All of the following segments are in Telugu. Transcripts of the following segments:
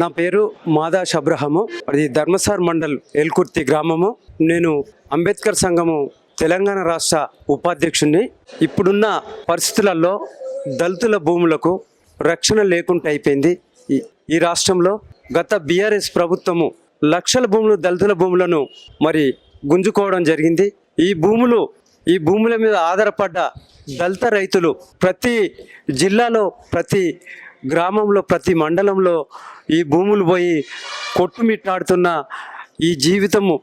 నా పేరు మాదాష్ అబ్రహము. అది ధర్మసార్ మండల్ ఎల్కుర్తి గ్రామము. నేను అంబేద్కర్ సంఘము తెలంగాణ రాష్ట్ర ఉపాధ్యక్షుడిని. ఇప్పుడున్న పరిస్థితులలో దళితుల భూములకు రక్షణ లేకుండా అయిపోయింది ఈ రాష్ట్రంలో. గత బీఆర్ఎస్ ప్రభుత్వము లక్షల భూములు దళితుల భూములను మరి గుంజుకోవడం జరిగింది. ఈ భూముల మీద ఆధారపడ్డ దళిత రైతులు ప్రతి జిల్లాలో, ప్రతి గ్రామంలో, ప్రతి మండలంలో ఈ భూములు పోయి కొట్టుమిట్టాడుతున్న ఈ జీవితము,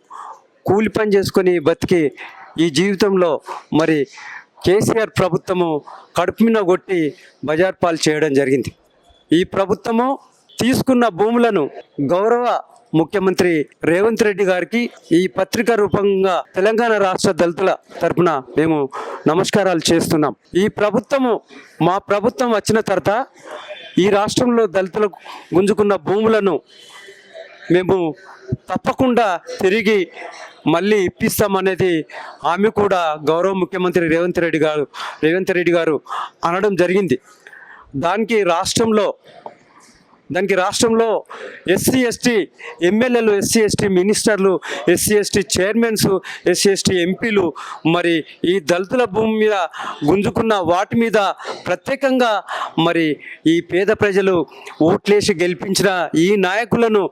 కూలి పని చేసుకొని బతికి ఈ జీవితంలో మరి కేసీఆర్ ప్రభుత్వము కడుపు మీద కొట్టి బజార్ పాలు చేయడం జరిగింది. ఈ ప్రభుత్వము తీసుకున్న భూములను గౌరవ ముఖ్యమంత్రి రేవంత్ రెడ్డి గారికి ఈ పత్రికా రూపంగా తెలంగాణ రాష్ట్ర దళితుల తరపున మేము నమస్కారాలు చేస్తున్నాం. ఈ ప్రభుత్వము, మా ప్రభుత్వం వచ్చిన తర్వాత ఈ రాష్ట్రంలో దళితులకు గుంజుకున్న భూములను మేము తప్పకుండా తిరిగి మళ్ళీ ఇప్పిస్తామనేది ఆమె కూడా గౌరవ ముఖ్యమంత్రి రేవంత్ రెడ్డి గారు అనడం జరిగింది. దానికి రాష్ట్రంలో ఎస్సీ ఎస్టీ ఎమ్మెల్యేలు, ఎస్సీ ఎస్టీ మినిస్టర్లు, SC ST chairmans, SC ST ఎంపీలు మరి ఈ దళితుల భూమి మీద గుంజుకున్న వాటి మీద ప్రత్యేకంగా మరి ఈ పేద ప్రజలు ఓట్లేసి గెలిపించిన ఈ నాయకులను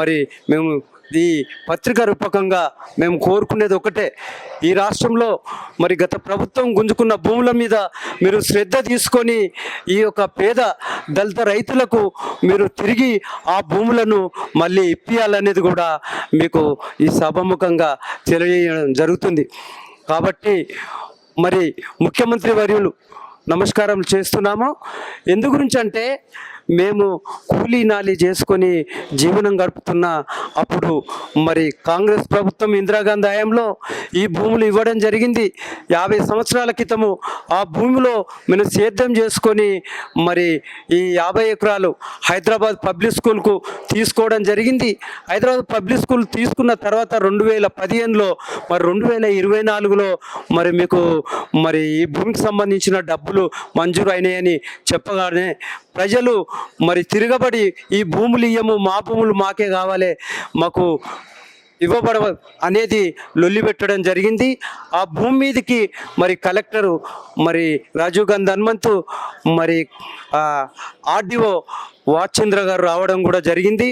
మరి మేము ఈ పత్రికా రూపకంగా మేము కోరుకునేది ఒకటే. ఈ రాష్ట్రంలో మరి గత ప్రభుత్వం గుంజుకున్న భూముల మీద మీరు శ్రద్ధ తీసుకొని ఈ యొక్క పేద దళిత రైతులకు మీరు తిరిగి ఆ భూములను మళ్ళీ ఇప్పియాలనేది కూడా మీకు ఈ సభాముఖంగా తెలియజేయడం జరుగుతుంది. కాబట్టి మరి ముఖ్యమంత్రి వర్యులు నమస్కారం చేస్తున్నాము. ఎందు గురించి అంటే మేము కూలీ నాలి చేసుకొని జీవనం గడుపుతున్న అప్పుడు మరి కాంగ్రెస్ ప్రభుత్వం ఇందిరాగాంధీ హయాంలో ఈ భూములు ఇవ్వడం జరిగింది. 50 సంవత్సరాల క్రితము ఆ భూమిలో మేము సేద్యం చేసుకొని మరి ఈ 50 ఎకరాలు హైదరాబాద్ పబ్లిక్ స్కూల్కు తీసుకోవడం జరిగింది. హైదరాబాద్ పబ్లిక్ స్కూల్ తీసుకున్న తర్వాత 2015లో మరి 2024లో మరి మీకు మరి ఈ భూమికి సంబంధించిన డబ్బులు మంజూరు అయినాయని చెప్పగానే ప్రజలు మరి తిరగబడి ఈ భూములు ఇయ్యము, మా భూములు మాకే కావాలి, మాకు ఇవ్వబడ అనేది లొల్లి పెట్టడం జరిగింది. ఆ భూమి మీదకి మరి కలెక్టరు మరి రాజీవ్ గాంధీ హనుమంతు మరి ఆర్డీఓ వాచంద్ర గారు రావడం కూడా జరిగింది.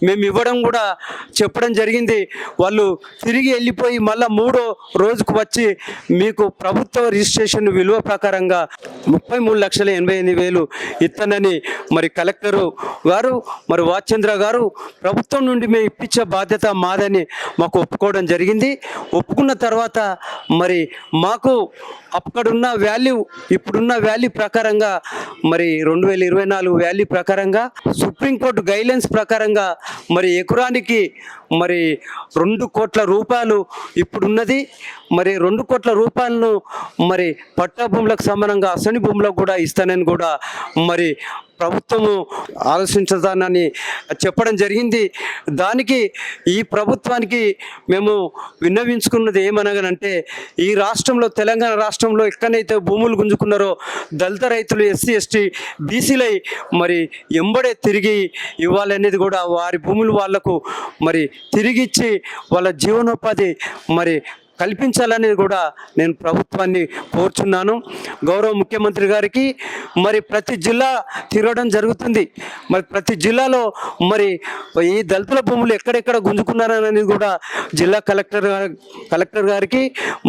మేము ఇవ్వడం కూడా చెప్పడం జరిగింది. వాళ్ళు తిరిగి వెళ్ళిపోయి మళ్ళీ 3వ రోజుకు వచ్చి మీకు ప్రభుత్వ రిజిస్ట్రేషన్ విలువ ప్రకారంగా 33,88,000 ఇత్తనని మరి కలెక్టరు గారు మరి వాచంద్ర గారు ప్రభుత్వం నుండి మేము ఇప్పించే బాధ్యత మాదని మాకు ఒప్పుకోవడం జరిగింది. ఒప్పుకున్న తర్వాత మరి మాకు అక్కడున్న వాల్యూ, ఇప్పుడున్న వాల్యూ ప్రకారంగా మరి 2024 వాల్యూ ప్రకారంగా సుప్రీంకోర్టు గైడ్లైన్స్ ప్రకారంగా మరి ఎకరానికి మరి 2 కోట్ల రూపాయలు ఇప్పుడున్నది. మరి 2 కోట్ల రూపాయలను మరి పట్టా భూములకు సమానంగా అసలు భూములకు కూడా ఇస్తానని కూడా మరి ప్రభుత్వము ఆలోచించదానని చెప్పడం జరిగింది. దానికి ఈ ప్రభుత్వానికి మేము విన్నవించుకున్నది ఏమనగానంటే ఈ రాష్ట్రంలో, తెలంగాణ రాష్ట్రంలో ఎక్కడైతే భూములు గుంజుకున్నారో దళిత రైతులు, ఎస్సీ ఎస్టీ బీసీలై మరి ఎంబడే తిరిగి ఇవ్వాలనేది కూడా, వారి భూములు వాళ్లకు మరి తిరిగిచ్చి వాళ్ళ జీవనోపాధి మరి కల్పించాలనేది కూడా నేను ప్రభుత్వాన్ని కోరుచున్నాను. గౌరవ ముఖ్యమంత్రి గారికి మరి ప్రతి జిల్లా తిరగడం జరుగుతుంది. మరి ప్రతి జిల్లాలో మరి ఈ దళితుల భూములు ఎక్కడెక్కడ గుంజుకున్నారనేది కూడా జిల్లా కలెక్టర్ గారికి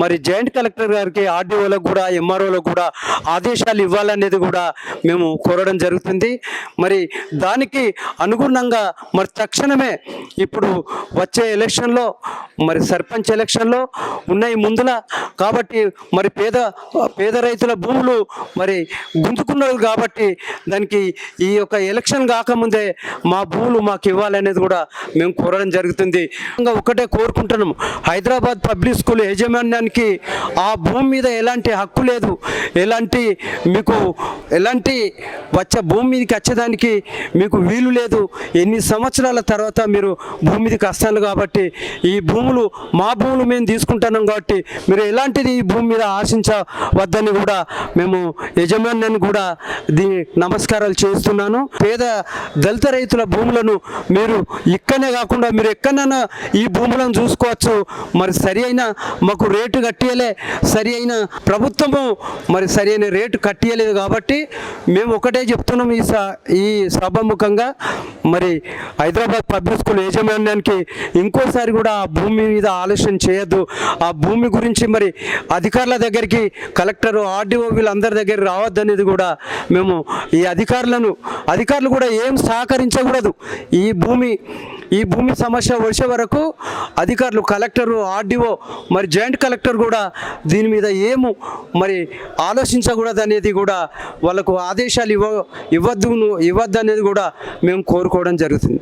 మరి జాయింట్ కలెక్టర్ గారికి, ఆర్డీఓలకు కూడా, ఎంఆర్ఓలకు కూడా ఆదేశాలు ఇవ్వాలనేది కూడా మేము కోరడం జరుగుతుంది. మరి దానికి అనుగుణంగా మరి తక్షణమే ఇప్పుడు వచ్చే ఎలక్షన్లో మరి సర్పంచ్ ఎలక్షన్లో ఉన్నాయి ముందుల, కాబట్టి మరి పేద రైతుల భూములు మరి గుంజుకున్నారు కాబట్టి దానికి ఈ యొక్క ఎలక్షన్ కాకముందే మా భూములు మాకు ఇవ్వాలనేది కూడా మేము కోరడం జరుగుతుంది. ఇంకా ఒకటే కోరుకుంటున్నాం, హైదరాబాద్ పబ్లిక్ స్కూల్ యాజమాన్యానికి ఆ భూమి మీద ఎలాంటి హక్కు లేదు, మీకు ఎలాంటి భూమి మీదకి వచ్చేదానికి మీకు వీలు లేదు. ఎన్ని సంవత్సరాల తర్వాత మీరు భూమి మీదకి వస్తారు కాబట్టి ఈ భూములు మా భూములు మేము తీసుకుంటాం ఉంటున్నాం కాబట్టి మీరు ఎలాంటిది ఈ భూమి మీద ఆశించవద్దని కూడా మేము యజమాన్యాన్ని కూడా నమస్కారాలు చేస్తున్నాను. పేద దళిత రైతుల భూములను మీరు ఇక్కడనే కాకుండా మీరు ఎక్కడైనా ఈ భూములను చూసుకోవచ్చు. మరి సరి అయిన మాకు రేటు కట్టియలే, సరి అయిన ప్రభుత్వము మరి సరి అయిన రేటు కట్టియలేదు కాబట్టి మేము ఒకటే చెప్తున్నాం ఈ సభాముఖంగా మరి హైదరాబాద్ పబ్లిక్ స్కూల్ యాజమాన్యానికి ఇంకోసారి కూడా ఆ భూమి మీద ఆలోచన చేయొద్దు. ఆ భూమి గురించి మరి అధికారుల దగ్గరికి కలెక్టర్ ఆర్డీఓ వీళ్ళందరి దగ్గర రావద్దనేది కూడా మేము ఈ అధికారులు కూడా ఏం సహకరించకూడదు. ఈ భూమి సమస్య వచ్చే వరకు అధికారులు కలెక్టరు ఆర్డీఓ మరి జాయింట్ కలెక్టర్ కూడా దీని మీద మరి ఆలోచించకూడదు అనేది కూడా వాళ్ళకు ఆదేశాలు ఇవ్వద్దు అనేది కూడా మేము కోరుకోవడం జరుగుతుంది.